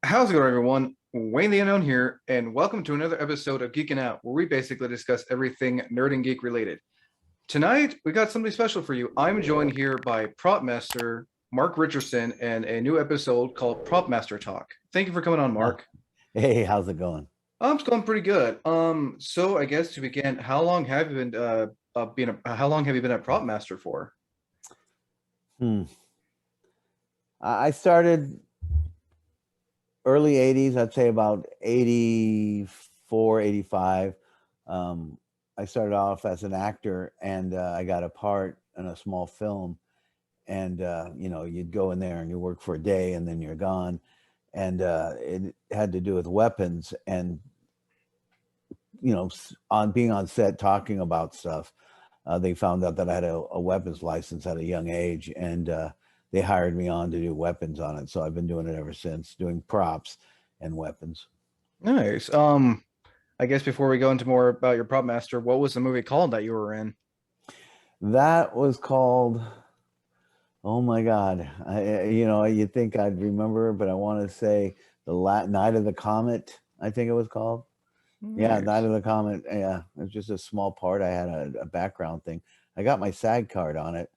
How's it going, everyone? Wayne the Unknown here, and welcome to another episode of Geekin-Out, where we basically discuss everything nerd and geek related. Tonight, we got something special for you. I'm joined here by Prop Master Mark Richardson and a new episode called Prop Master Talk. Thank you for coming on, Oh, Mark. hey, how's it going? It's going pretty good. So I guess to begin, how long have you been how long have you been a Prop Master for? Hmm. I started early 80s, I'd say about 84, 85. Um, I started off as an actor and I got a part in a small film. And, you'd go in there and you work for a day and then you're gone. And it had to do with weapons and, on being on set talking about stuff. They found out that I had a weapons license at a young age, and they hired me on to do weapons on it. So I've been doing it ever since, doing props and weapons. Nice. I guess before we go into more about your Prop Master, what was the movie called that you were in? That was called. Oh my God! You think I'd remember, but I want to say Night of the Comet. I think it was called. Yeah, Night Nice. of the Comet. Yeah, it was just a small part. I had a background thing. I got my SAG card on it,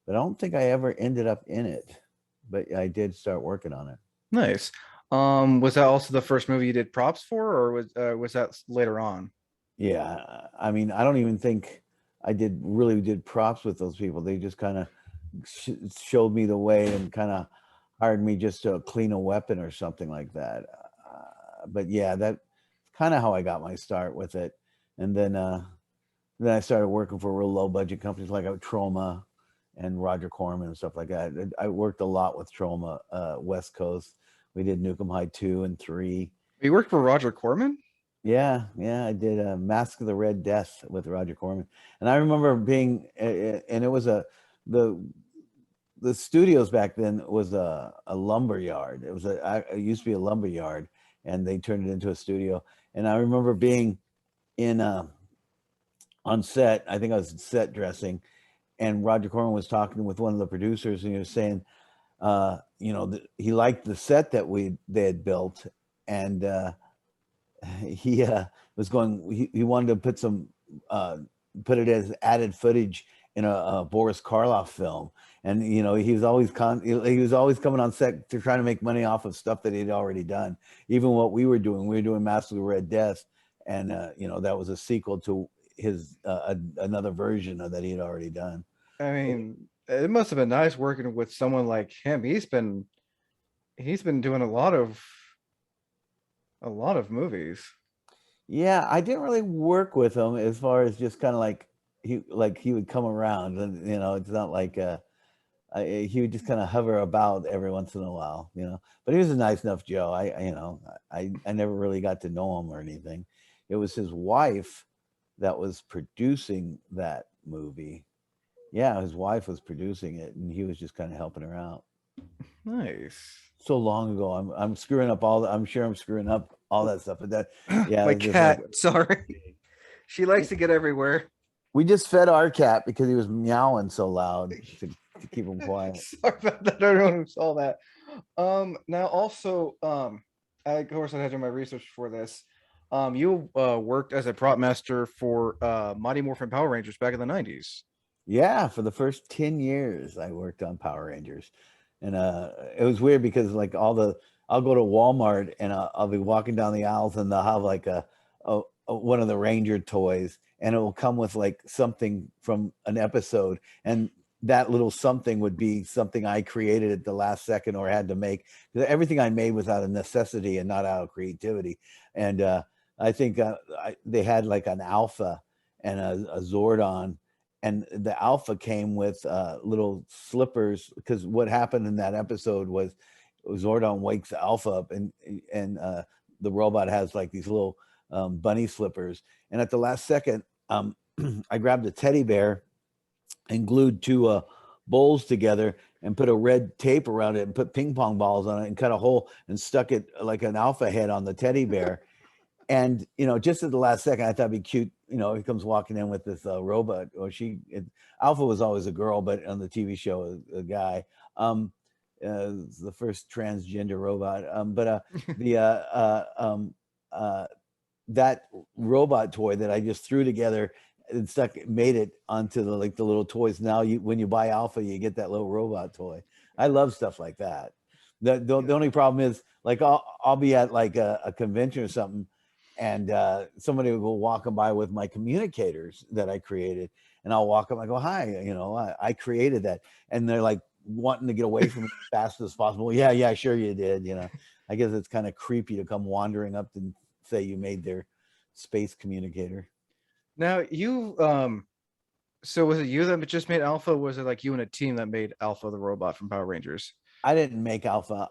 but I don't think I ever ended up in it. But I did start working on it. Nice. Was that also the first movie you did props for, or was that later on? Yeah, I mean, I don't even think I did props with those people. They just kind of showed me the way and kind of hired me just to clean a weapon or something like that. But yeah, that's kind of how I got my start with it. And then I started working for real low budget companies like Trauma and Roger Corman and stuff like that. I worked a lot with Trauma, West Coast. We did Nukem High 2 and 3. You worked for Roger Corman? Yeah, yeah, I did Mask of the Red Death with Roger Corman, and I remember being, and it was the the studios back then was a lumber yard. It used to be a lumber yard, and they turned it into a studio. And I remember being in on set. I think I was set dressing, and Roger Corman was talking with one of the producers, and he was saying, he liked the set that they had built, and he was going. He wanted to put it as added footage in a Boris Karloff film, and he was always he was always coming on set to try to make money off of stuff that he'd already done. Even what we were doing Master of the Red Death, and that was a sequel to his another version of that he had already done. I mean, it must have been nice working with someone like him. He's been doing a lot of movies. Yeah, I didn't really work with him as far as just kind of like he would come around, and it's not like he would just kind of hover about every once in a while, But he was a nice enough Joe. I never really got to know him or anything. It was his wife that was producing that movie. Yeah, his wife was producing it, and he was just kind of helping her out. Nice. So long ago, I'm screwing up all. I'm sure I'm screwing up all that stuff, but yeah, My it was just like cat, sorry. She likes to get everywhere. we just fed our cat because he was meowing so loud to keep him quiet. Sorry about that. I don't know who saw that. Now also, of course, I had to do my research for this. You worked as a prop master for Mighty Morphin Power Rangers back in the 90s. Yeah, for the first 10 years, I worked on Power Rangers. And it was weird because like I'll go to Walmart and I'll be walking down the aisles and they'll have like one of the Ranger toys, and it will come with like something from an episode, and that little something would be something I created at the last second or had to make. Everything I made was out of necessity and not out of creativity. And I think they had like an Alpha and a Zordon, and the Alpha came with little slippers, because what happened in that episode was Zordon wakes Alpha up, and the robot has like these little bunny slippers, and at the last second, I grabbed a teddy bear and glued two bowls together and put a red tape around it and put ping pong balls on it and cut a hole and stuck it like an Alpha head on the teddy bear. And just at the last second, I thought it'd be cute. He comes walking in with this robot, or Alpha was always a girl, but on the TV show, a guy. the first transgender robot. The that robot toy that I just threw together and made it onto the little toys. Now when you buy Alpha, you get that little robot toy. I love stuff like that. The only problem is like I'll be at like a convention or something, and somebody will go walking by with my communicators that I created, and I'll walk up. I go, "Hi, I created that," and they're like wanting to get away from me as fast as possible. Yeah, sure you did. I guess it's kind of creepy to come wandering up and say you made their space communicator. Now you so was it you that just made Alpha? Or was it like you and a team that made Alpha the robot from Power Rangers? I didn't make Alpha.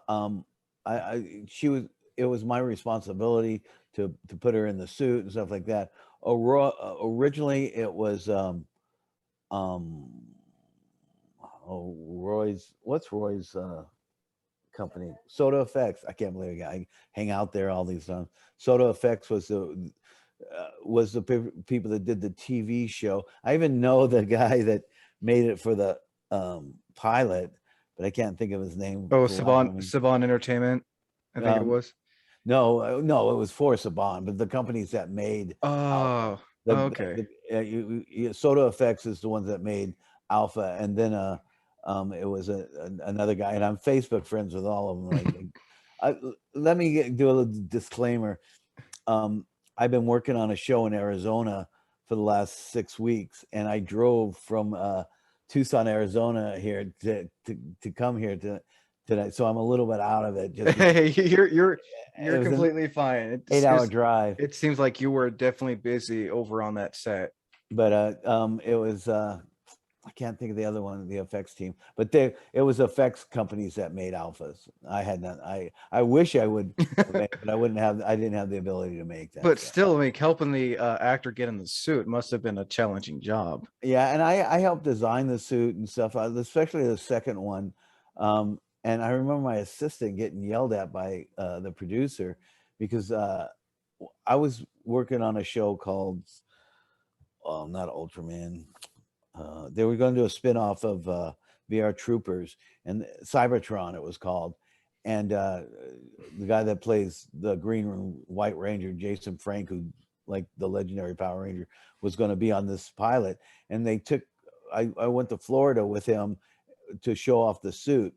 She was. It was my responsibility to put her in the suit and stuff like that. Originally, it was um, Roy's. What's Roy's company? Soda Effects. I can't believe I hang out there all these times. Soda Effects was the people that did the TV show. I even know the guy that made it for the pilot, but I can't think of his name Oh, for the life of me. Saban Entertainment, I think it was. No, it was for Saban, but the companies that made Alpha, Oh, okay. Soda Effects is the ones that made Alpha, and then it was another guy, and I'm Facebook friends with all of them. Let me do a little disclaimer. I've been working on a show in Arizona for the last 6 weeks, and I drove from Tucson, Arizona here to come here tonight. So I'm a little bit out of it. Hey, you're It was an completely fine. It's 8-hour just drive, it seems like you were definitely busy over on that set. but it was I can't think of the other one, the effects team, but it was effects companies that made Alphas. I had none. I wish I would have made, but I didn't have the ability to make that But stuff. still, like helping the actor get in the suit must have been a challenging job. Yeah, and I helped design the suit and stuff, especially the second one. And I remember my assistant getting yelled at by the producer because I was working on a show called, not Ultraman. They were going to do a spin-off of VR Troopers and Cybertron, it was called. And the guy that plays the Green White Ranger, Jason Frank, who like the legendary Power Ranger, was going to be on this pilot. And I went to Florida with him to show off the suit.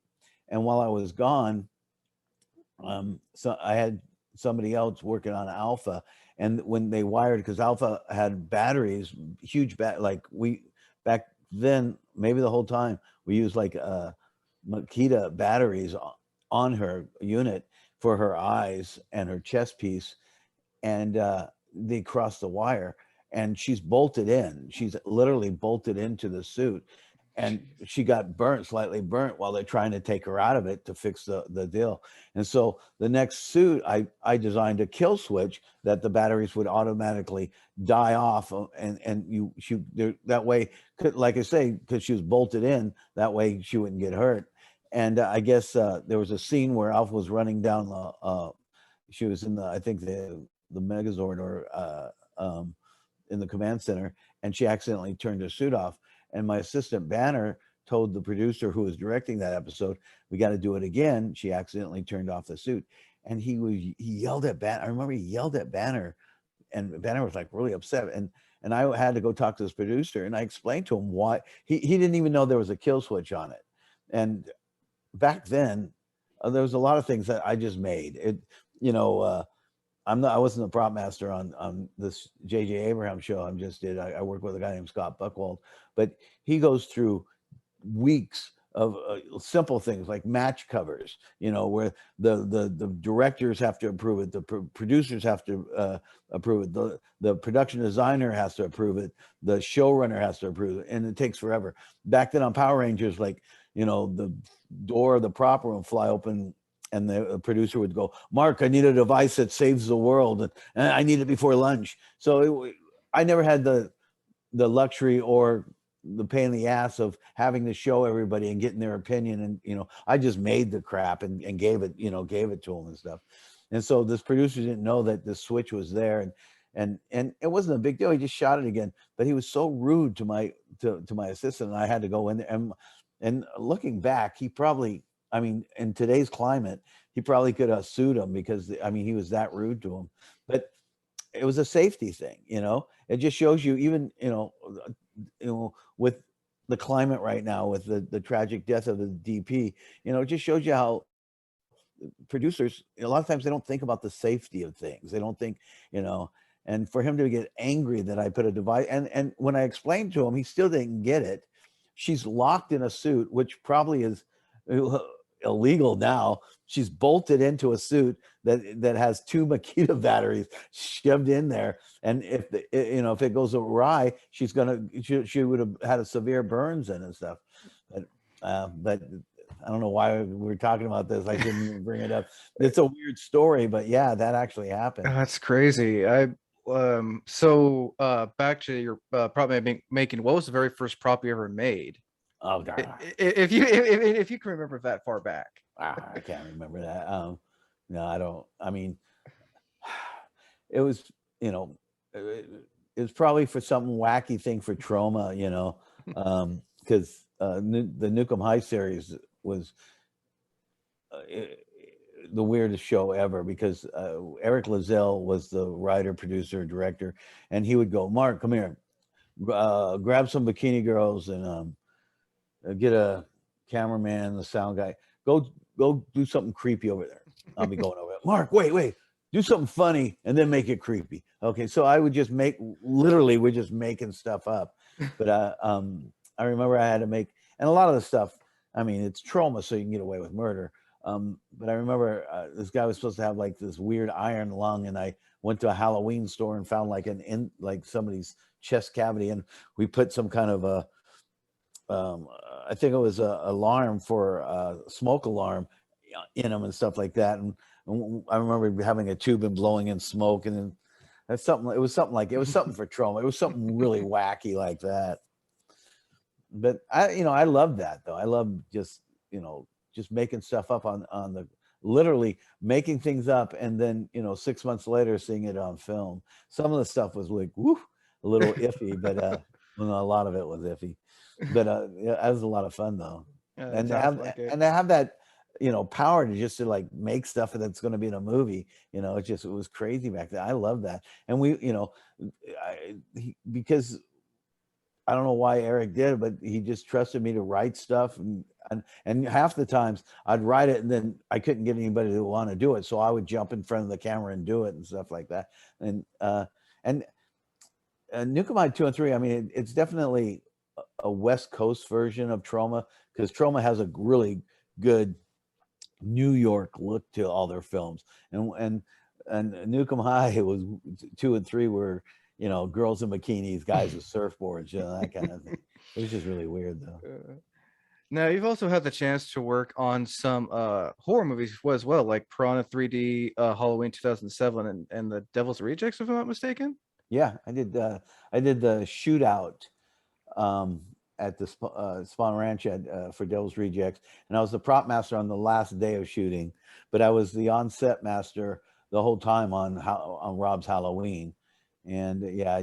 And while I was gone, so I had somebody else working on Alpha. And when they wired, because Alpha had batteries, huge back then, maybe the whole time, we used like Makita batteries on her unit for her eyes and her chest piece, and they crossed the wire, and she's bolted in. She's literally bolted into the suit, and she got slightly burnt while they're trying to take her out of it to fix the deal. And so the next suit, I designed a kill switch that the batteries would automatically die off, and you shoot that way. Like I say, because she was bolted in, that way she wouldn't get hurt. And I guess there was a scene where Alpha was running down she was in I think the Megazord or in the command center, and she accidentally turned her suit off. And my assistant Banner told the producer who was directing that episode, "We got to do it again." She accidentally turned off the suit, and he yelled at Banner. I remember he yelled at Banner, and Banner was like really upset. And I had to go talk to this producer, and I explained to him why he didn't even know there was a kill switch on it. And back then, there was a lot of things that I just made. I wasn't a prop master on this J.J. Abrams show I just did. I work with a guy named Scott Buchwald, but he goes through weeks of simple things like match covers, where the directors have to approve it, the producers have to approve it, the production designer has to approve it, the showrunner has to approve it, and it takes forever. Back then on Power Rangers, the door of the prop room fly open, and the producer would go, "Mark, I need a device that saves the world, and I need it before lunch." So I never had the luxury or the pain in the ass of having to show everybody and getting their opinion. And I just made the crap and gave it to them and stuff. And so this producer didn't know that the switch was there, and it wasn't a big deal. He just shot it again, but he was so rude to my assistant, and I had to go in there. And looking back, he probably, I mean, in today's climate, he probably could have sued him because I mean he was that rude to him. But it was a safety thing, you know. It just shows you, even with the climate right now, with the tragic death of the DP, it just shows you how producers, a lot of times they don't think about the safety of things. They don't think, you know. And for him to get angry that I put a device, and when I explained to him, he still didn't get it. She's locked in a suit, which probably is illegal now. She's bolted into a suit that has 2 Makita batteries shoved in there, and if if it goes awry, she would have had a severe burns in and stuff. But I don't know why we're talking about this. I shouldn't even bring it up. It's a weird story, but yeah, that actually happened. That's crazy. So back to your prop making. What was the very first prop you ever made? Oh, darn. If you can remember that far back. I can't remember that. No, I don't. I mean, it was, it was probably for some wacky thing for Trauma, because the Nukem High series was the weirdest show ever, because Eric Lazelle was the writer, producer, director, and he would go, "Mark, come here, grab some bikini girls and get a cameraman, the sound guy, go do something creepy over there. I'll be going over there. Mark, wait, do something funny and then make it creepy." Okay, so I would just we're just making stuff up. But I remember I had to make, and a lot of the stuff, I mean, it's Trauma, so you can get away with murder. But I remember this guy was supposed to have like this weird iron lung, and I went to a Halloween store and found like like somebody's chest cavity, and we put some kind of a I think it was a alarm for smoke alarm in them and stuff like that. And I remember having a tube and blowing in smoke, and then that's something. It was something for Trauma. It was something really wacky like that. But I love that though. I love just making stuff up on the, literally making things up, and then 6 months later seeing it on film. Some of the stuff was like a little iffy, but a lot of it was iffy. But yeah, that was a lot of fun though. And to have that power to just to like make stuff that's going to be in a movie, it was crazy back then. I love that. And we because I don't know why Eric did it, but he just trusted me to write stuff, and half the times I'd write it and then I couldn't get anybody to want to do it, so I would jump in front of the camera and do it and stuff like that. And Nukem 2 and 3, I mean, it's definitely a West Coast version of Trauma, because Trauma has a really good New York look to all their films, and Nukem High, it was 2 and 3 were girls in bikinis, guys with surfboards, that kind of thing. It was just really weird though. Now you've also had the chance to work on some horror movies as well, like Piranha 3D, Halloween 2007, and The Devil's Rejects, if I'm not mistaken. Yeah, I did the shootout at the Spawn Ranch for Devil's Rejects, and I was the prop master on the last day of shooting, but I was the on-set master the whole time on Rob's Halloween. And yeah,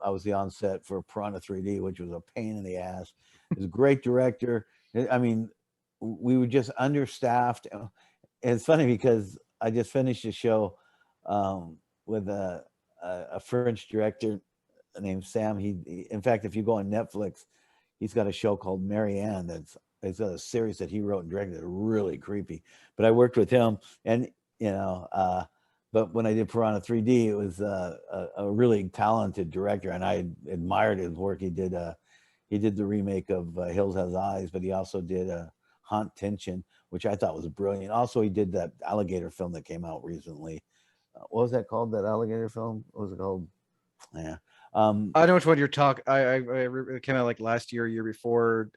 I was the on-set for Piranha 3D, which was a pain in the ass. It was a great director. I mean, we were just understaffed. It's funny because I just finished a show with a French director named Sam. In fact, if you go on Netflix, he's got a show called Marianne. It's a series that he wrote and directed. Really creepy. But I worked with him, and but when I did Piranha 3D, it was a really talented director, and I admired his work. He did the remake of Hills Has Eyes, but he also did Haunt Tension, which I thought was brilliant. Also, he did that alligator film that came out recently. What was that called? That alligator film? What was it called? Yeah. I know which one you're talking. It came out like last year, year before.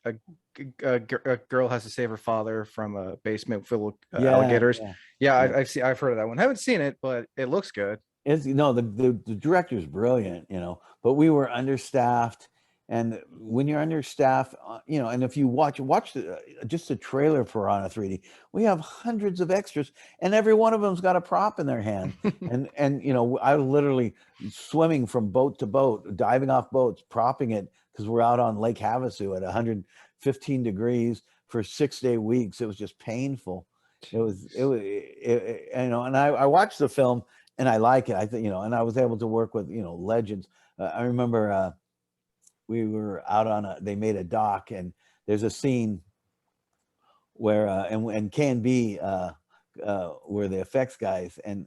A girl has to save her father from a basement full of alligators. Yeah, I've heard of that one. Haven't seen it, but it looks good. The director's brilliant, but we were understaffed. And when you're understaffed, and if you watch just the trailer for Piranha 3D, we have hundreds of extras, and every one of them's got a prop in their hand. and I was literally swimming from boat to boat, diving off boats, propping it because we're out on Lake Havasu at 115 degrees for 6-day weeks. It was just painful. You know, and I watched the film and I like it. I think, you know, and I was able to work with, you know, legends. I remember we were out on they made a dock, and there's a scene where and K&B were the effects guys, and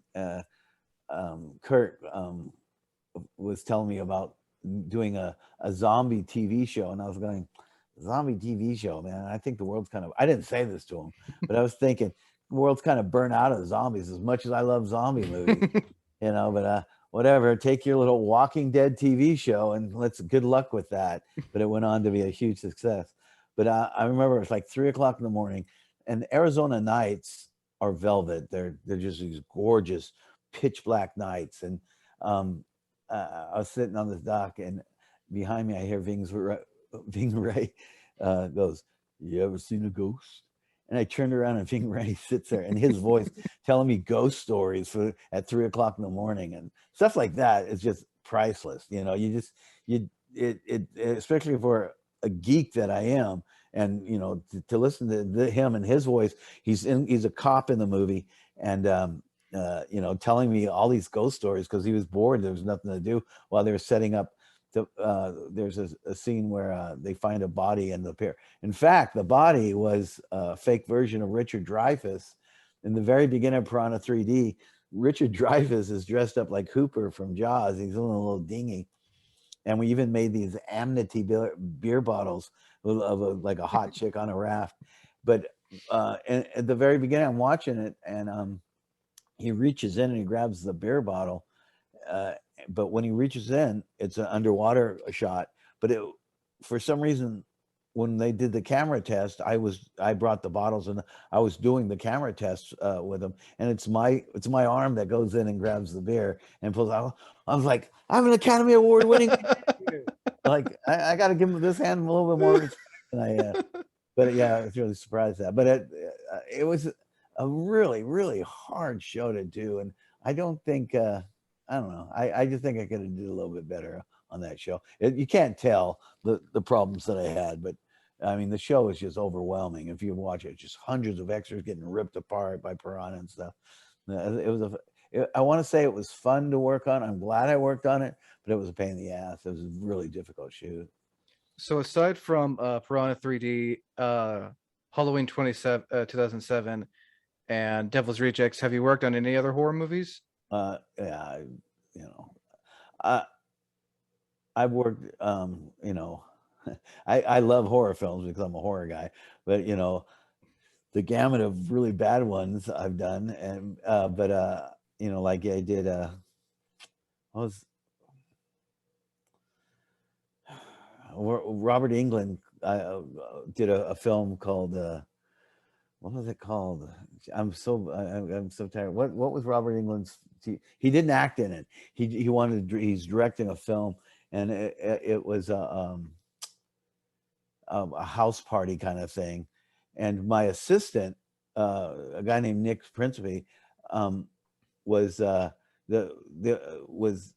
Kurt was telling me about doing a zombie TV show, and I was going, zombie TV show, man. I think the world's kind of, I didn't say this to him, but I was thinking the world's kind of burnt out of zombies, as much as I love zombie movies, you know, but whatever, take your little Walking Dead TV show and good luck with that. But it went on to be a huge success. But I remember it was like 3:00 in the morning, and Arizona nights are velvet. They're just these gorgeous pitch black nights. And I was sitting on this dock, and behind me I hear Ving Ray goes, "You ever seen a ghost?" And I turned around, and Ving Ray sits there, and his voice telling me ghost stories at 3:00 in the morning, and stuff like that is just priceless. You know, especially for a geek that I am, and you know, to listen to him and his voice. He's a cop in the movie, and you know, telling me all these ghost stories because he was bored. There was nothing to do while they were setting up. There's a scene where they find a body in the pier. In fact, the body was a fake version of Richard Dreyfuss. In the very beginning of Piranha 3D, Richard Dreyfuss is dressed up like Hooper from Jaws. He's in a little dinghy. And we even made these Amity beer bottles of like a hot chick on a raft. But and at the very beginning, I'm watching it, and he reaches in and he grabs the beer bottle. But when he reaches in, it's an underwater shot. But for some reason, when they did the camera test, I brought the bottles, and I was doing the camera tests with them, and it's my arm that goes in and grabs the beer and pulls out. I was like, I'm an Academy Award winning. Like I got to give him this hand a little bit more. And but yeah, I was really surprised at that. But it was a really, really hard show to do, and I don't think. I don't know. I just think I could have did a little bit better on that show. You can't tell the problems that I had, but I mean, the show is just overwhelming. If you watch it, just hundreds of extras getting ripped apart by Piranha and stuff. I want to say it was fun to work on. I'm glad I worked on it, but it was a pain in the ass. It was a really difficult shoot. So aside from Piranha 3D, Halloween 2007, and Devil's Rejects, have you worked on any other horror movies? Yeah, you know, I've worked, you know, I love horror films because I'm a horror guy, but you know, the gamut of really bad ones I've done, and but you know, like I did Robert Englund did a film called what was it called? I'm so tired. What was Robert Englund's? He didn't act in it. He's directing a film, and it was a house party kind of thing. And my assistant, a guy named Nick Principe, was was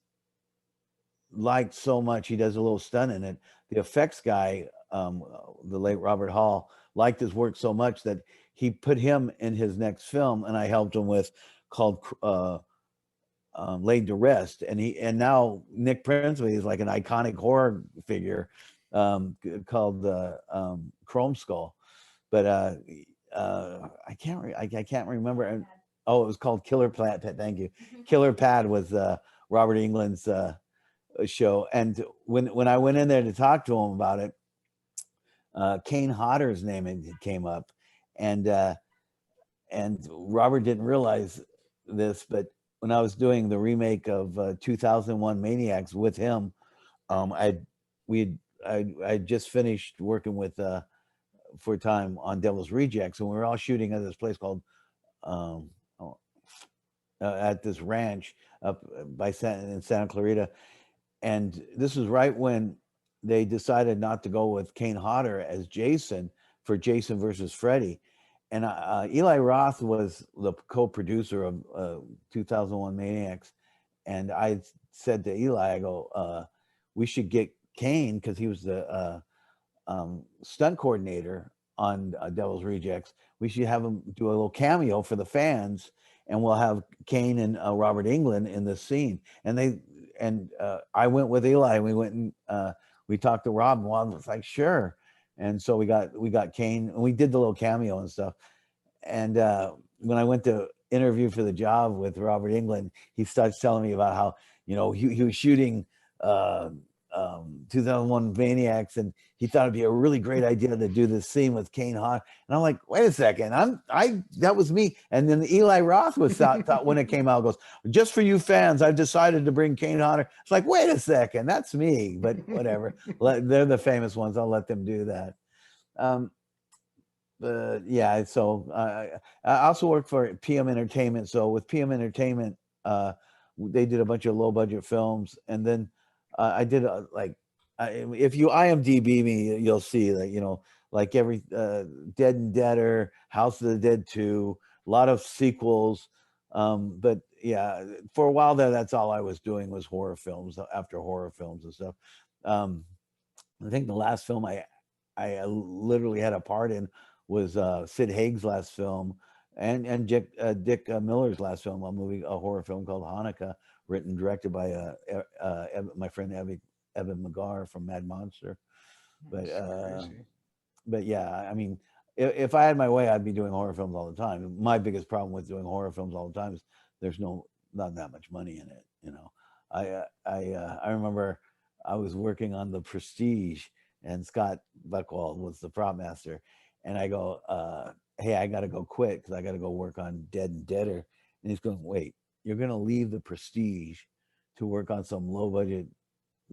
liked so much. He does a little stunt in it. The effects guy, the late Robert Hall, liked his work so much that he put him in his next film, and I helped him with called Laid to Rest. And now Nick Principe is like an iconic horror figure called Chrome Skull. But I can't remember. And oh, it was called Killer Pad. Thank you. Killer Pad was Robert Englund's show. And when I went in there to talk to him about it, Kane Hodder's name came up, and Robert didn't realize this, but when I was doing the remake of 2001 Maniacs with him, I just finished working with for a time on Devil's Rejects, and we were all shooting at this place called at this ranch up by in Santa Clarita, and this was right when they decided not to go with Kane Hodder as Jason for Jason versus Freddy. And Eli Roth was the co-producer of 2001 Maniacs. And I said to Eli, I go, we should get Kane, because he was the stunt coordinator on Devil's Rejects, we should have him do a little cameo for the fans, and we'll have Kane and Robert Englund in this scene. And I went with Eli, and we went and we talked to Rob, and Rob was like, sure. And so we got Kane, and we did the little cameo and stuff. And when I went to interview for the job with Robert Englund, he starts telling me about how, he was shooting 2001 Maniacs, and he thought it'd be a really great idea to do this scene with Kane Hodder. And I'm like, wait a second, that was me. And then Eli Roth was thought when it came out, goes, just for you fans, I've decided to bring Kane Hodder. It's like, wait a second, that's me. But whatever, they're the famous ones. I'll let them do that. Yeah, so I also work for PM Entertainment. So with PM Entertainment, they did a bunch of low budget films, and then I did if you IMDb me, you'll see that like every Dead and Deader, House of the Dead 2, a lot of sequels. But yeah, for a while there, that's all I was doing was horror films after horror films and stuff. I think the last film I literally had a part in was Sid Haig's last film, and Dick Miller's last film, a horror film called Hanukkah, written and directed by my friend Evan McGar from Mad Monster. But yeah, I mean, if I had my way, I'd be doing horror films all the time. My biggest problem with doing horror films all the time is there's not that much money in it. I remember I was working on The Prestige, and Scott Buckwald was the prop master, and I go, hey, I got to go quit because I got to go work on Dead and Deader. And he's going, wait, you're going to leave The Prestige to work on some low budget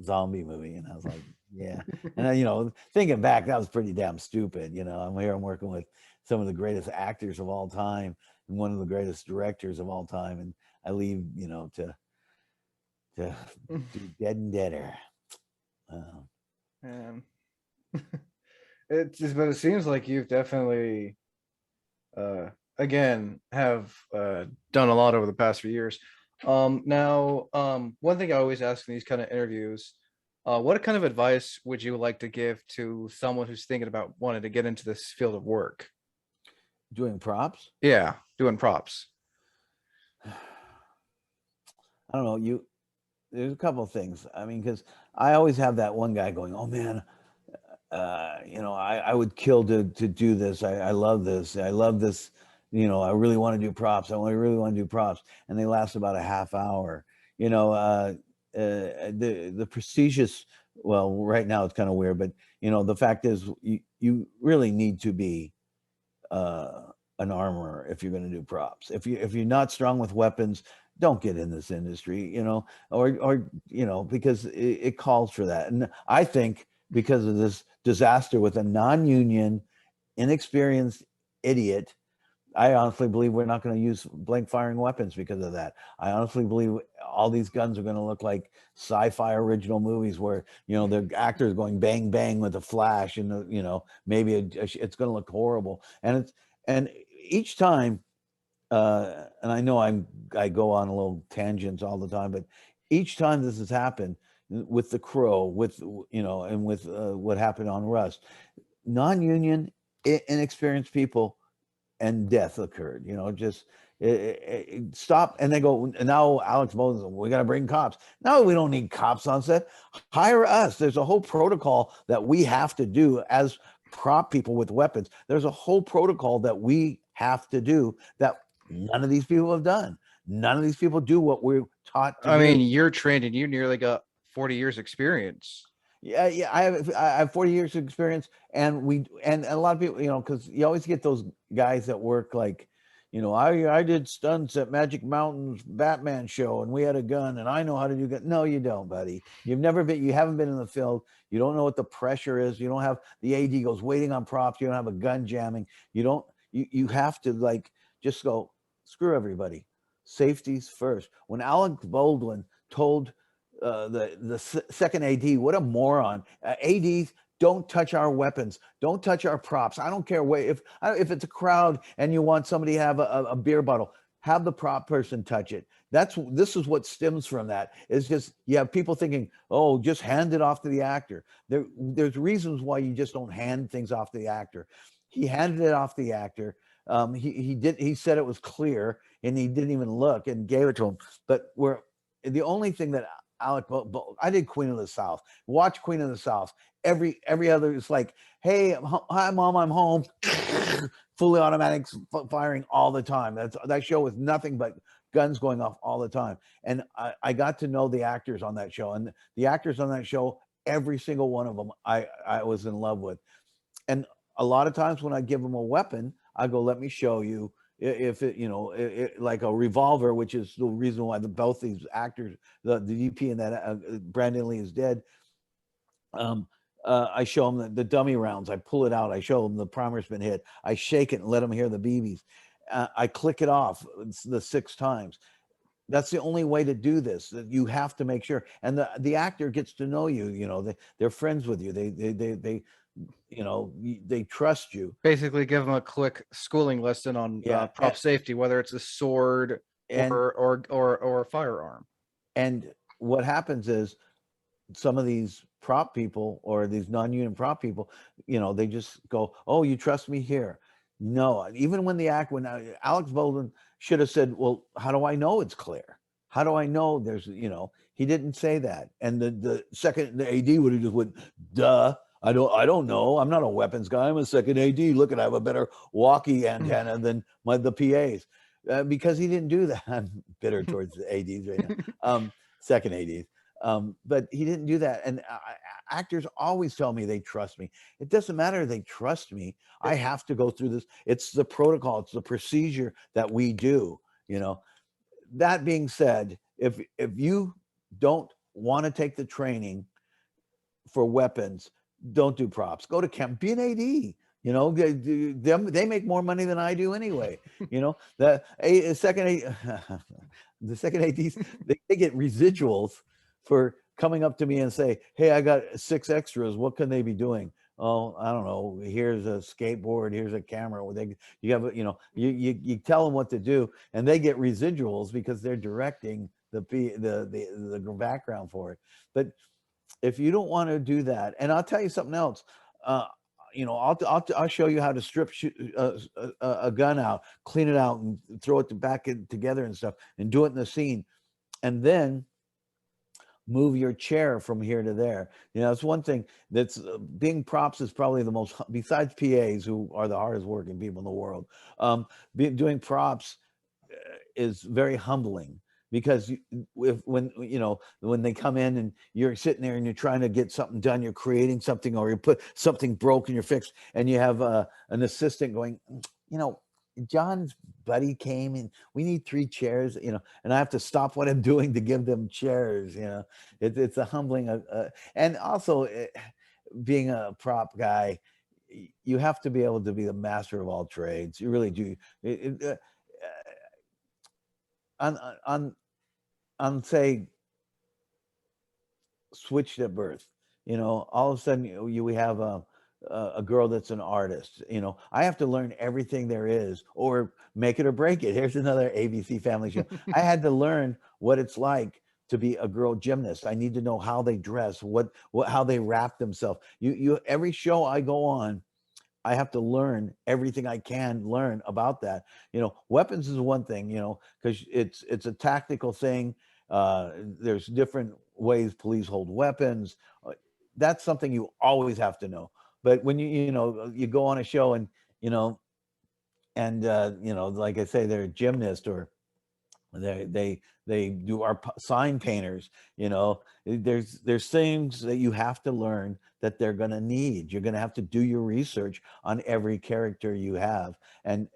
zombie movie? And I was like, yeah. And thinking back, that was pretty damn stupid. I'm working with some of the greatest actors of all time and one of the greatest directors of all time, and I leave to do Dead and Deader. But it seems like you've definitely again have done a lot over the past few years. Now, one thing I always ask in these kind of interviews, what kind of advice would you like to give to someone who's thinking about wanting to get into this field of work? Doing props? Yeah, doing props. I don't know. There's a couple of things. I mean, because I always have that one guy going, oh man, I would kill to do this. I love this. I love this. I really want to do props. I really want to do props. And they last about a half hour. The prestigious, well, right now it's kind of weird, but the fact is you really need to be an armorer if you're going to do props. If you're not strong with weapons, don't get in this industry, or because it calls for that. And I think because of this disaster with a non-union, inexperienced idiot, I honestly believe we're not going to use blank firing weapons because of that. I honestly believe all these guns are going to look like sci-fi original movies where, the actors going bang, bang with a flash, and, maybe it's going to look horrible. And each time, and I know I go on a little tangents all the time, but each time this has happened with The Crow, and with what happened on Rust, non-union, inexperienced people, and death occurred. Stop. And they go, now Alex Moses, we got to bring cops. No, we don't need cops on set. Hire us. There's a whole protocol that we have to do as prop people with weapons. There's a whole protocol that we have to do that none of these people have done. None of these people do what we're taught to do. I mean, you're trained and you nearly got 40 years experience. Yeah, I have 40 years of experience, and a lot of people, because you always get those guys that work like, I did stunts at Magic Mountain's Batman show, and we had a gun, and I know how to do that. No, you don't, buddy. You haven't been in the field. You don't know what the pressure is. You don't have the AD goes waiting on props. You don't have a gun jamming. You have to just go, screw everybody. Safety's first. When Alec Baldwin told the second AD, what a moron. ADs, don't touch our weapons. Don't touch our props. I don't care if it's a crowd and you want somebody to have a beer bottle. have the prop person touch it. This is what stems from that. It's just you have people thinking, oh, just hand it off to the actor. There's reasons why you just don't hand things off to the actor. He handed it off to the actor. He said it was clear, and he didn't even look and gave it to him. But the only thing that I did Queen of the South. Watch Queen of the South. Every other is like, hey, hi mom, I'm home. Fully automatic firing all the time. That show was nothing but guns going off all the time. And I got to know the actors on that show, and the actors on that show, every single one of them, I was in love with. And a lot of times when I give them a weapon, I go, let me show you. If it, like a revolver, which is the reason why both these actors, the DP and that Brandon Lee is dead. I show them the dummy rounds. I pull it out. I show them the primer's been hit. I shake it and let them hear the BBs. I click it off the 6 times. That's the only way to do this. You have to make sure, and the actor gets to know you. They're friends with you. They trust you. Basically, give them a quick schooling lesson on prop safety, whether it's a sword or a firearm. And what happens is, some of these prop people or these non-union prop people, they just go, oh, you trust me here. No, even when Alex Bolden should have said, well, how do I know it's clear? How do I know there's, he didn't say that. And the AD would have just went, duh. I don't know. I'm not a weapons guy. I'm a second AD. Look, I have a better walkie antenna than the PAs, because he didn't do that. I'm bitter towards the ADs right now. Second ADs. But he didn't do that. And actors always tell me they trust me. It doesn't matter if they trust me. I have to go through this. It's the protocol. It's the procedure that we do. That being said, if you don't want to take the training for weapons, don't do props. Go to camp. Be an AD. They make more money than I do anyway. The second ADs, they get residuals for coming up to me and say, hey, I got 6 extras. What can they be doing? Oh, I don't know. Here's a skateboard. Here's a camera. You tell them what to do, and they get residuals because they're directing the background for it. But if you don't want to do that, and I'll tell you something else, I'll show you how to strip a gun out, clean it out, and throw it back together and stuff, and do it in the scene, and then move your chair from here to there. It's one thing that's being props is probably the most, besides PAs, who are the hardest working people in the world. Doing props is very humbling, because when they come in and you're sitting there and you're trying to get something done, you're creating something, or you put something broken, you're fixed, and you have an assistant going, John's buddy came and we need 3 chairs, and I have to stop what I'm doing to give them chairs. It's a humbling, and also being a prop guy, you have to be able to be the master of all trades. You really do. On say Switched at Birth, all of a sudden we have a girl that's an artist. I have to learn everything there is, or Make It or Break It. Here's another ABC Family show. I had to learn what it's like to be a girl gymnast. I need to know how they dress, how they wrap themselves. Every show I go on, I have to learn everything I can learn about that. Weapons is one thing, because it's a tactical thing. There's different ways police hold weapons. That's something you always have to know. But when you go on a show and like I say, they're a gymnast, or they are sign painters. There's things that you have to learn that they're going to need. You're going to have to do your research on every character you have, and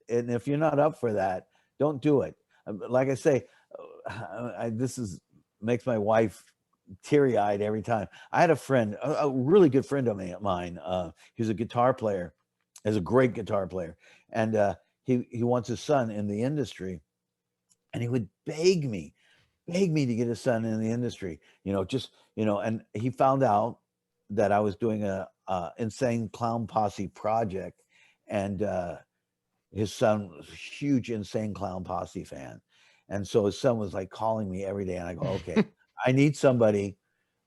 if you're not up for that, don't do it. Like I say, makes my wife teary-eyed every time. I had a friend, a really good friend of mine. He's a guitar player, is a great guitar player, and he wants his son in the industry, and he would beg me to get his son in the industry. And he found out that I was doing a Insane Clown Posse project, and his son was a huge Insane Clown Posse fan, and so his son was like calling me every day, and I go, okay, I need somebody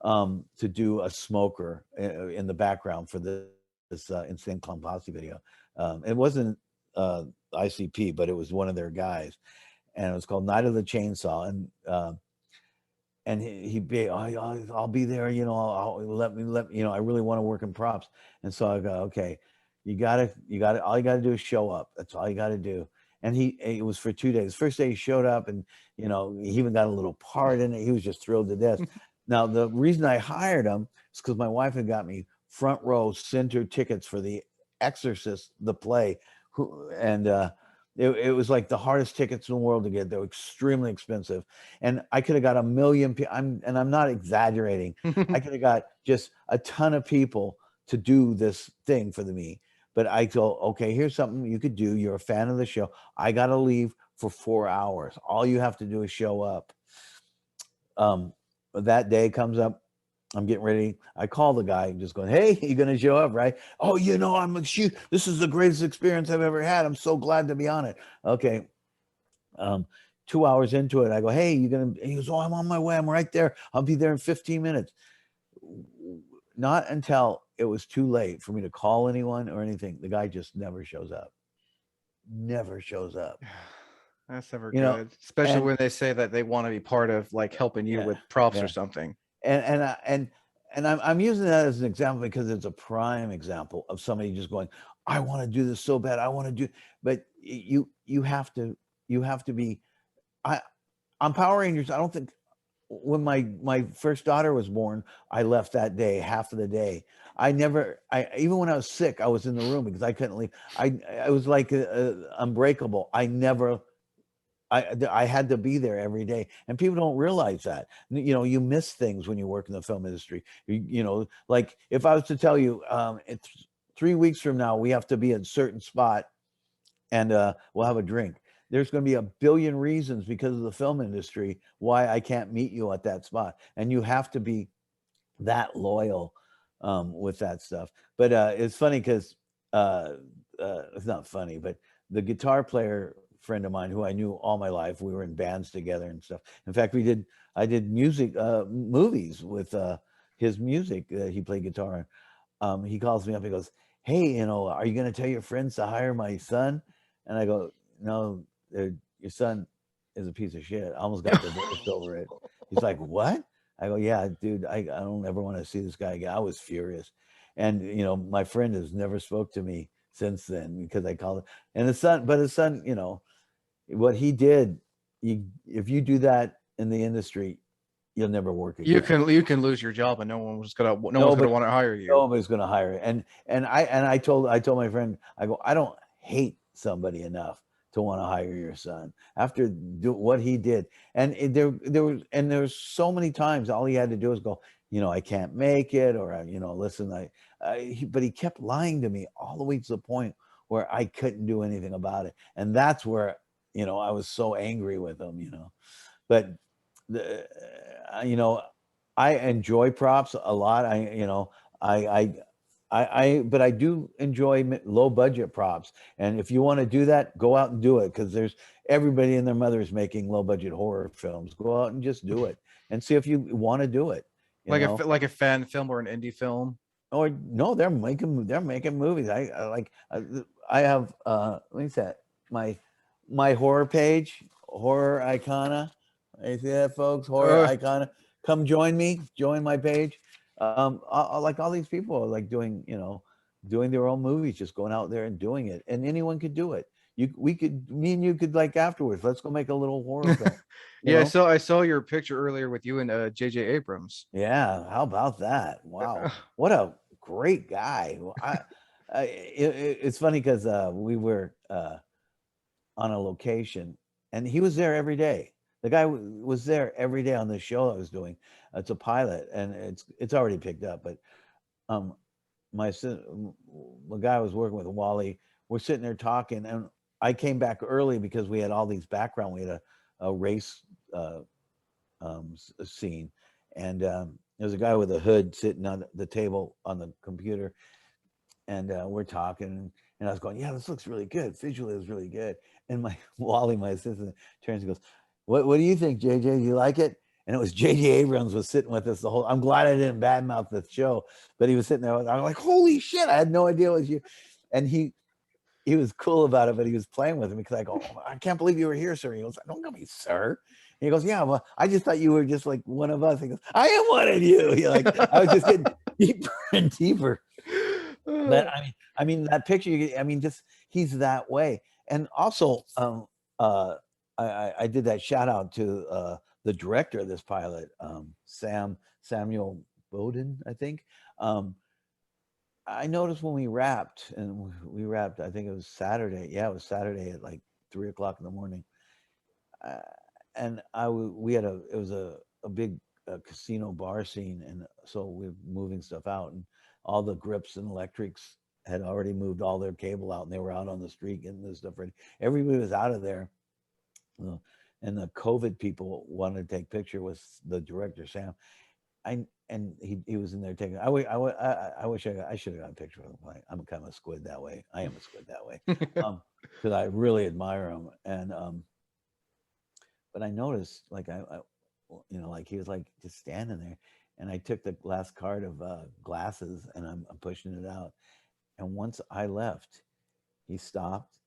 to do a smoker in the background for this Insane Clown Posse video. It wasn't ICP, but it was one of their guys, and it was called Night of the Chainsaw, and he'd be, I'll be there, you know, let me, you know, I really want to work in props. And so I go, okay, you gotta, all you gotta do is show up. That's all you gotta do. And it was for 2 days. First day he showed up, and, you know, he even got a little part in it. He was just thrilled to death. Now, the reason I hired him is because my wife had got me front row center tickets for The Exorcist, the play, and it was like the hardest tickets in the world to get. They were extremely expensive, and I could have got a million people. I'm not exaggerating. I could have got just a ton of people to do this thing for me. But I go, okay, here's something you could do. You're a fan of the show. I got to leave for 4 hours. All you have to do is show up. That day comes up. I'm getting ready. I call the guy, just going, hey, you going to show up, right? Oh, you know, this is the greatest experience I've ever had. I'm so glad to be on it. Okay. 2 hours into it, I go, hey, you going to, he goes, oh, I'm on my way. I'm right there. I'll be there in 15 minutes. Not until it was too late for me to call anyone or anything. The guy just never shows up. Never shows up. That's never You know, good, especially and when they say that they want to be part of like helping you yeah, with props or yeah. something. And I'm using that as an example because it's a prime example of somebody just going, I want to do this so bad. I want to do, but you have to be. I on Power Rangers. I don't think when my first daughter was born, I left that day, half of the day. I even when I was sick, I was in the room because I couldn't leave. I was like unbreakable. I had to be there every day, and people don't realize that. You know, you miss things when you work in the film industry. You know, like if I was to tell you, it's 3 weeks from now we have to be at a certain spot, and we'll have a drink. There's going to be a billion reasons because of the film industry why I can't meet you at that spot, and you have to be that loyal with that stuff. But it's funny because it's not funny, but the guitar player friend of mine who I knew all my life, we were in bands together and stuff. In fact, I did music movies with his music. He played guitar. He calls me up. He goes, hey, you know, are you going to tell your friends to hire my son? And I go, no, your son is a piece of shit. I almost got divorced over it. He's like, what? I go, yeah, dude, I don't ever want to see this guy again. I was furious. And, you know, my friend has never spoke to me since then because I called him. And his son, you know, what he did, if you do that in the industry, you'll never work You again. can lose your job, and no one's gonna want to hire you. Nobody's going to hire it. And I told my friend, I go, I don't hate somebody enough to want to hire your son after what he did. And there was so many times all he had to do was go, you know, I can't make it, or you know, listen, but he kept lying to me all the way to the point where I couldn't do anything about it. And that's where, you know, I was so angry with him, you know. But you know, I enjoy props a lot. But I do enjoy low budget props. And if you want to do that, go out and do it, because there's everybody and their mother is making low budget horror films. Go out and just do it and see if you want to do it. You know, Like a fan film or an indie film. or no, they're making movies. I have let me say my horror page, Horror Icona. You see that, folks? Horror Icona. Come join me. Join my page. Like all these people are like doing, you know, doing their own movies, just going out there and doing it, and anyone could do it. Me and you could, like, afterwards, let's go make a little horror film. You Yeah, know? I saw your picture earlier with you and J.J. Abrams. Yeah, how about that? Wow, what a great guy. It's funny because we were on a location, and he was there every day. The guy was there every day on the show I was doing. It's a pilot, and it's already picked up. But um, the guy I was working with, Wally, we're sitting there talking, and I came back early because we had all these background. We had a race scene, and there's a guy with a hood sitting on the table on the computer, we're talking, and I was going, yeah, this looks really good. Visually, it was really good. And my Wally, my assistant, turns and goes, what do you think, JJ? Do you like it? And it was JJ Abrams was sitting with us the whole. I'm glad I didn't badmouth the show, but he was sitting there. I was like, holy shit! I had no idea it was you. And he was cool about it, but he was playing with me because I go, oh, I can't believe you were here, sir. He goes, don't call me sir. And he goes, yeah, well, I just thought you were just like one of us. He goes, I am one of you. You're like, I was just getting deeper and deeper. But that picture, just he's that way. And also, I did that shout out to the director of this pilot, Samuel Bowden, I think. I noticed when we wrapped, I think it was Saturday. Yeah, it was Saturday at like 3:00 in the morning. And it was a big casino bar scene. And so we're moving stuff out, and all the grips and electrics had already moved all their cable out, and they were out on the street getting this stuff ready. Everybody was out of there. And the COVID people wanted to take picture with the director, Sam. He was in there taking. I wish I should have got a picture with him. I'm kind of a squid that way. I am a squid that way, because I really admire him. And but I noticed, like like he was like just standing there, and I took the last card of glasses, and I'm pushing it out. And once I left, he stopped,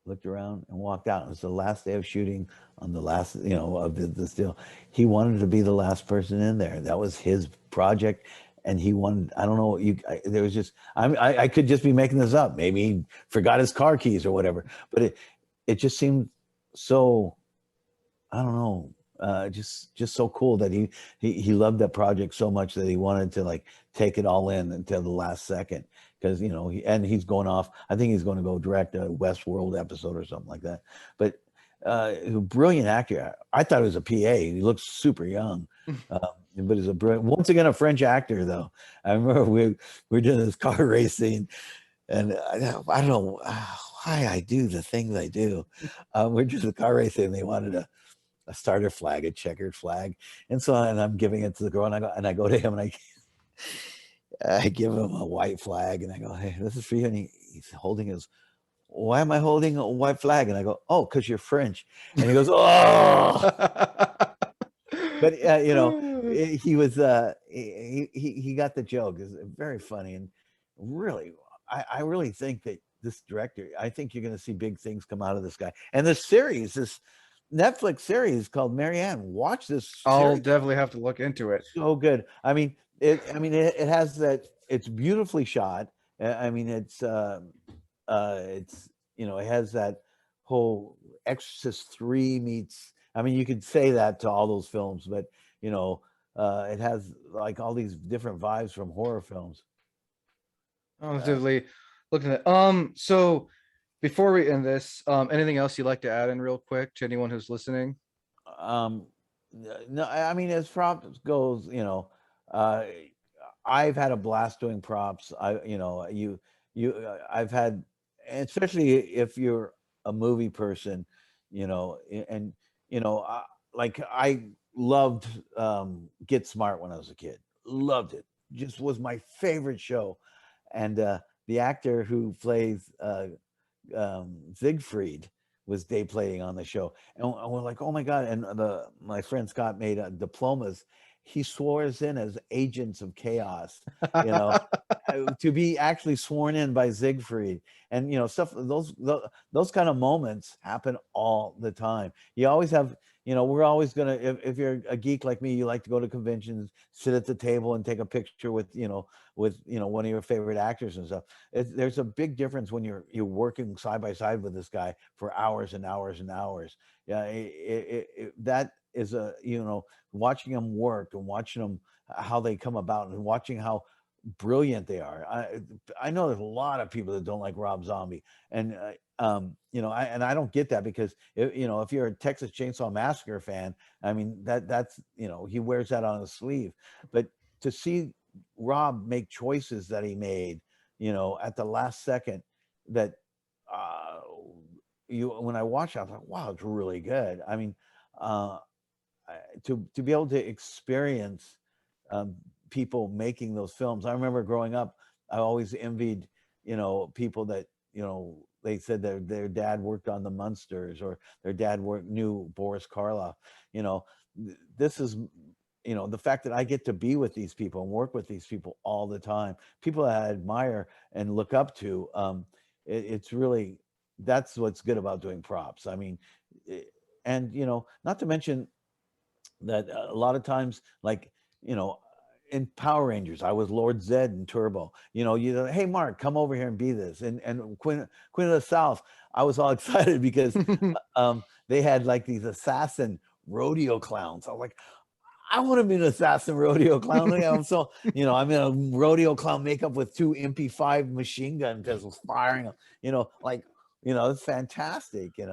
looked around, and walked out. It was the last day of shooting on the last, of this deal. He wanted to be the last person in there. That was his project. And he wanted, I don't know, there was just, I could just be making this up. Maybe he forgot his car keys or whatever. But it just seemed so, I don't know, just so cool that he loved that project so much that he wanted to like take it all in until the last second. Because he's going off. I think he's going to go direct a Westworld episode or something like that. But brilliant actor. I thought he was a PA. He looks super young, but he's a brilliant. Once again, a French actor though. I remember we're doing this car race scene, and I don't know why I do the things I do. We're just a car race scene. They wanted a starter flag, a checkered flag, and I'm giving it to the girl, and I go to him, and I give him a white flag, and I go, hey, this is for you. And he's holding his, why am I holding a white flag? And I go, oh, because you're French. And he goes, oh. But, he was, he got the joke. It's very funny. And really, I really think that this director, I think you're going to see big things come out of this guy. And this Netflix series called Marianne, watch this I'll series. definitely have to look into it. So good. It has that. It's beautifully shot. It's it has that whole Exorcist 3 meets. You could say that to all those films, but it has like all these different vibes from horror films. I'm definitely looking at. So before we end this, anything else you'd like to add in real quick to anyone who's listening? No, as props goes, I've had a blast doing props. I've had, especially if you're a movie person, and like I loved Get Smart when I was a kid. Loved it. Just was my favorite show. And the actor who plays Siegfried was day playing on the show, and we're like, oh my god. And my friend Scott made diplomas. He swore us in as agents of chaos, to be actually sworn in by Siegfried. And stuff, those kind of moments happen all the time. You always have, we're always gonna, if you're a geek like me, you like to go to conventions, sit at the table and take a picture with one of your favorite actors and stuff. There's a big difference when you're working side by side with this guy for hours and hours and hours. Yeah, that is watching them work and watching them how they come about and watching how brilliant they are. I know there's a lot of people that don't like Rob Zombie, and I don't get that, because if you're a Texas Chainsaw Massacre fan, that's he wears that on his sleeve. But to see Rob make choices that he made, at the last second, that when I watched it, I was like, wow, it's really good. To be able to experience people making those films. I remember growing up, I always envied, people that, they said their dad worked on the Munsters, or their dad knew Boris Karloff. You know, this is, the fact that I get to be with these people and work with these people all the time, people that I admire and look up to. It's really, that's what's good about doing props. I mean, eh, and not to mention that a lot of times, like, you know in Power Rangers, I was Lord Zed in Turbo. Hey Mark, come over here and be this. And Queen of the South, I was all excited because they had like these assassin rodeo clowns. I was like, I want to be an assassin rodeo clown. I'm so, I'm in a rodeo clown makeup with two MP5 machine gun pistols firing. Like, it's fantastic. And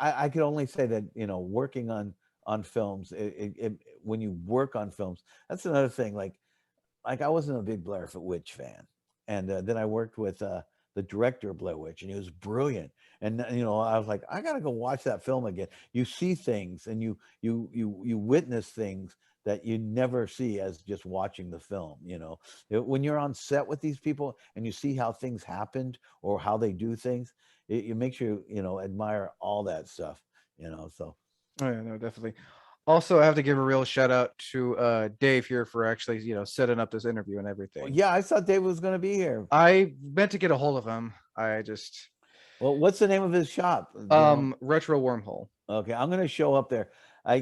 I could only say that, working on films, when you work on films, that's another thing. Like I wasn't a big Blair Witch fan, and then I worked with the director of Blair Witch, and he was brilliant. And I was like, I gotta go watch that film again. You see things, and you witness things that you never see as just watching the film. When you're on set with these people and you see how things happened or how they do things, it makes you admire all that stuff. So Oh yeah, no, definitely. Also, I have to give a real shout out to Dave here for actually, setting up this interview and everything. yeah, I thought David was going to be here. I meant to get a hold of him. I just Well, what's the name of his shop? Do you know? Retro Wormhole. Okay, I'm gonna show up there.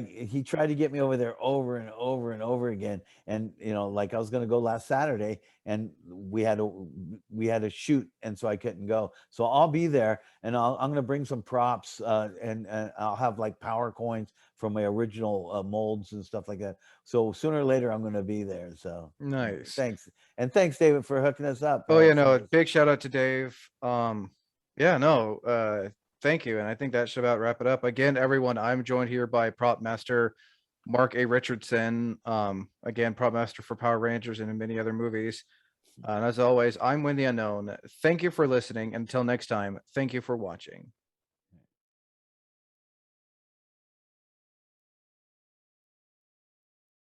He tried to get me over there over and over and over again, and like I was gonna go last Saturday, and we had to shoot, and so I couldn't go. So I'll be there, and I'm gonna bring some props, and I'll have like power coins from my original molds and stuff like that. So sooner or later, I'm gonna be there. So Nice. thanks, and thanks, David, for hooking us up. Oh yeah, no, big shout out to Dave. Yeah, no, thank you. And I think that should about wrap it up. Again, everyone, I'm joined here by prop master Mark A. Richardson. Again, prop master for Power Rangers and in many other movies. And as always, I'm Win the Unknown. Thank you for listening. Until next time, thank you for watching.